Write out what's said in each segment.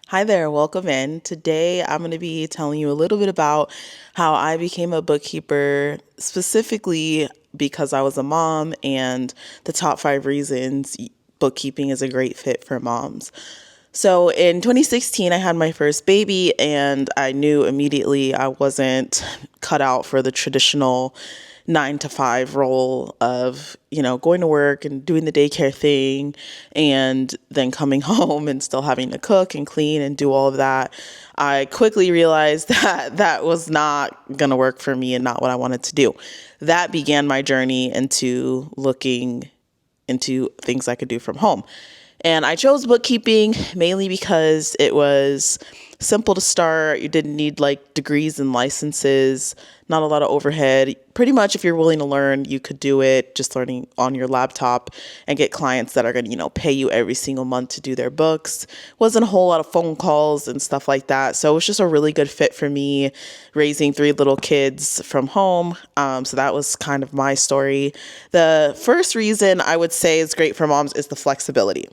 Hi there, welcome in. Today I'm going to be telling you a little bit about how I became a bookkeeper, specifically because I was a mom, and the top 5 reasons bookkeeping is a great fit for moms. So in 2016, I had my first baby, and I knew immediately I wasn't cut out for the traditional 9 to 5 role of, going to work and doing the daycare thing and then coming home and still having to cook and clean and do all of that. I quickly realized that that was not going to work for me and not what I wanted to do. That began my journey into looking into things I could do from home. And I chose bookkeeping mainly because it was simple to start. You didn't need like degrees and licenses, not a lot of overhead. Pretty much if you're willing to learn, you could do it just learning on your laptop and get clients that are going to, pay you every single month to do their books. Wasn't a whole lot of phone calls and stuff like that. So it was just a really good fit for me raising 3 little kids from home. So that was kind of my story. The first reason I would say is great for moms is the flexibility.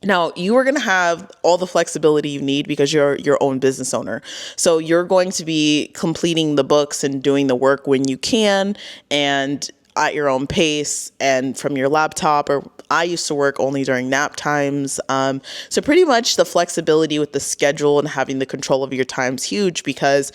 Now, you are going to have all the flexibility you need because you're your own business owner. So you're going to be completing the books and doing the work when you can and at your own pace and from your laptop. Or I used to work only during nap times. So pretty much the flexibility with the schedule and having the control of your time is huge because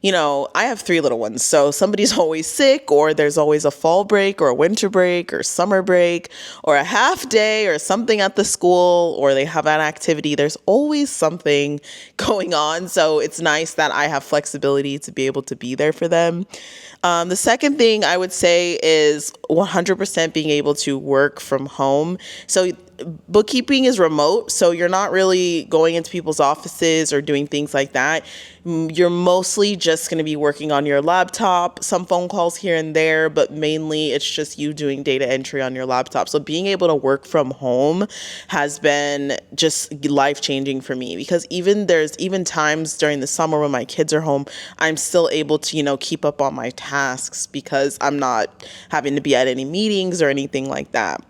I have 3 little ones. So somebody's always sick, or there's always a fall break or a winter break or summer break or a half day or something at the school, or they have an activity. There's always something going on. So it's nice that I have flexibility to be able to be there for them. The second thing I would say is 100% being able to work from home. So bookkeeping is remote, so you're not really going into people's offices or doing things like that. You're mostly just going to be working on your laptop, some phone calls here and there, but mainly it's just you doing data entry on your laptop. So being able to work from home has been just life-changing for me because there's even times during the summer when my kids are home, I'm still able to, keep up on my tasks because I'm not having to be at any meetings or anything like that.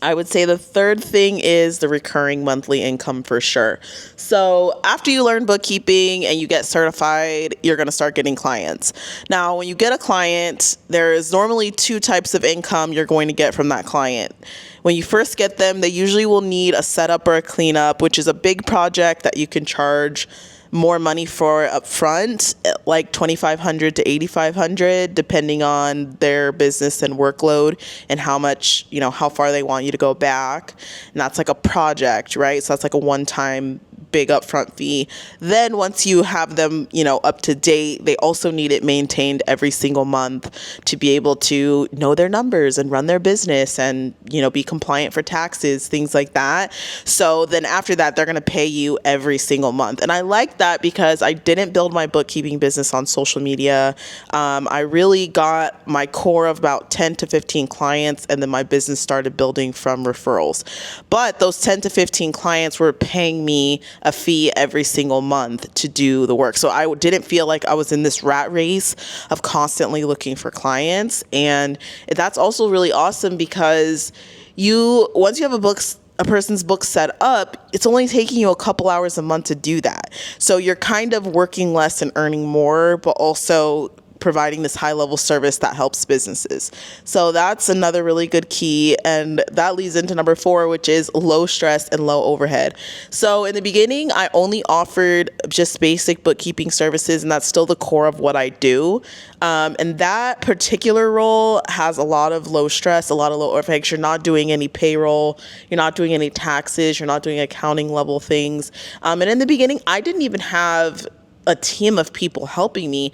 I would say the third thing is the recurring monthly income for sure. So after you learn bookkeeping and you get certified, you're going to start getting clients. Now, when you get a client, there is normally 2 types of income you're going to get from that client. When you first get them, they usually will need a setup or a cleanup, which is a big project that you can charge more money for upfront, like $2,500 to $8,500, depending on their business and workload and how much, how far they want you to go back. And that's like a project, right? So that's like a one-time big upfront fee. Then once you have them, up to date, they also need it maintained every single month to be able to know their numbers and run their business and, be compliant for taxes, things like that. So then after that, they're going to pay you every single month. And I like that because I didn't build my bookkeeping business on social media. I really got my core of about 10 to 15 clients, and then my business started building from referrals. But those 10 to 15 clients were paying me a fee every single month to do the work. So I didn't feel like I was in this rat race of constantly looking for clients. And that's also really awesome because once you have a person's book set up, it's only taking you a couple hours a month to do that. So you're kind of working less and earning more, but also providing this high level service that helps businesses. So that's another really good key. And that leads into number 4, which is low stress and low overhead. So in the beginning, I only offered just basic bookkeeping services, and that's still the core of what I do. And that particular role has a lot of low stress, a lot of low overhead. You're not doing any payroll, you're not doing any taxes, you're not doing accounting level things. And in the beginning, I didn't even have a team of people helping me.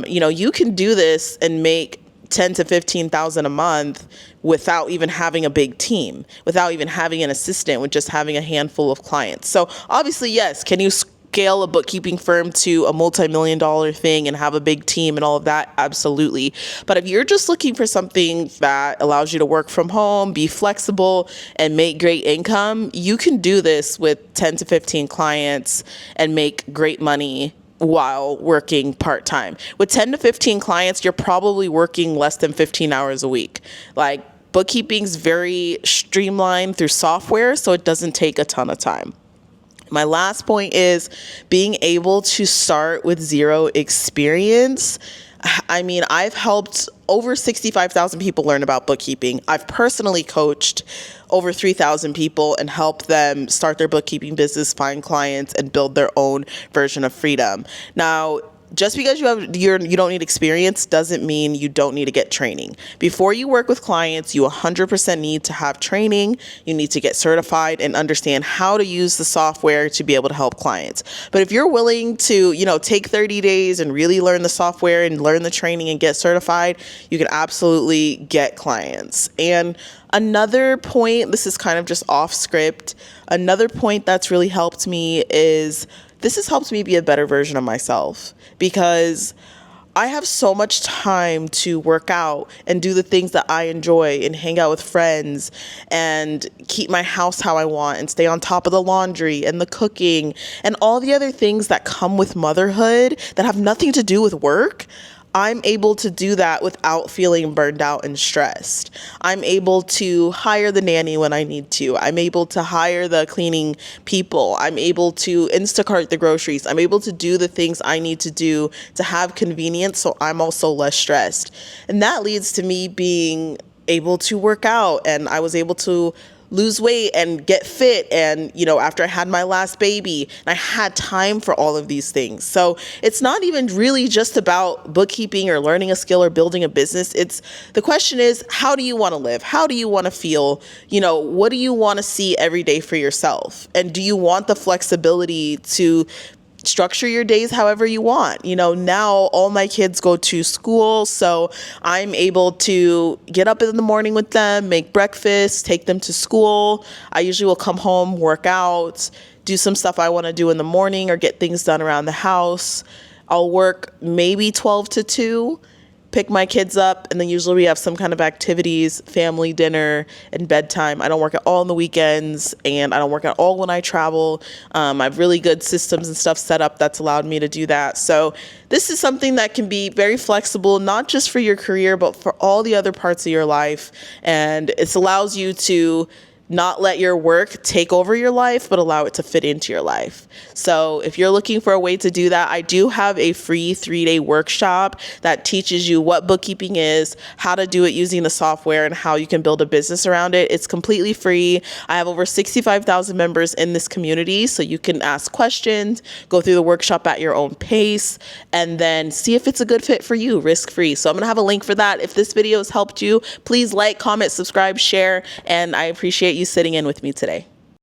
You can do this and make 10 to 15,000 a month without even having a big team, without even having an assistant, with just having a handful of clients. So obviously, yes, can you scale a bookkeeping firm to a multi-million-dollar thing and have a big team and all of that? Absolutely. But if you're just looking for something that allows you to work from home, be flexible, and make great income, you can do this with 10 to 15 clients and make great money while working part-time. With 10 to 15 clients, you're probably working less than 15 hours a week. Like, bookkeeping's very streamlined through software, so it doesn't take a ton of time. My last point is being able to start with zero experience. I mean, I've helped over 65,000 people learn about bookkeeping. I've personally coached over 3,000 people and helped them start their bookkeeping business, find clients, and build their own version of freedom. Now, just because you don't need experience doesn't mean you don't need to get training. Before you work with clients, you 100% need to have training. You need to get certified and understand how to use the software to be able to help clients. But if you're willing to, take 30 days and really learn the software and learn the training and get certified, you can absolutely get clients. And another point, this is kind of just off script, another point that's really helped me is this has helped me be a better version of myself, because I have so much time to work out and do the things that I enjoy and hang out with friends and keep my house how I want and stay on top of the laundry and the cooking and all the other things that come with motherhood that have nothing to do with work. I'm able to do that without feeling burned out and stressed. I'm able to hire the nanny when I need to. I'm able to hire the cleaning people. I'm able to Instacart the groceries. I'm able to do the things I need to do to have convenience, so I'm also less stressed. And that leads to me being able to work out, and I was able to lose weight and get fit. And, after I had my last baby, and I had time for all of these things. So it's not even really just about bookkeeping or learning a skill or building a business. The question is, how do you want to live? How do you want to feel? What do you want to see every day for yourself? And do you want the flexibility to structure your days however you want? Now all my kids go to school, so I'm able to get up in the morning with them, make breakfast, take them to school. I usually will come home, work out, do some stuff I want to do in the morning or get things done around the house. I'll work maybe 12 to 2, pick my kids up, and then usually we have some kind of activities, family dinner, and bedtime. I don't work at all on the weekends, and I don't work at all when I travel. I have really good systems and stuff set up that's allowed me to do that. So this is something that can be very flexible, not just for your career, but for all the other parts of your life. And it allows you to not let your work take over your life, but allow it to fit into your life. So if you're looking for a way to do that, I do have a free 3-day workshop that teaches you what bookkeeping is, how to do it using the software, and how you can build a business around it. It's completely free. I have over 65,000 members in this community, so you can ask questions, go through the workshop at your own pace, and then see if it's a good fit for you, risk-free. So I'm going to have a link for that. If this video has helped you, please like, comment, subscribe, share, and I appreciate you sitting in with me today.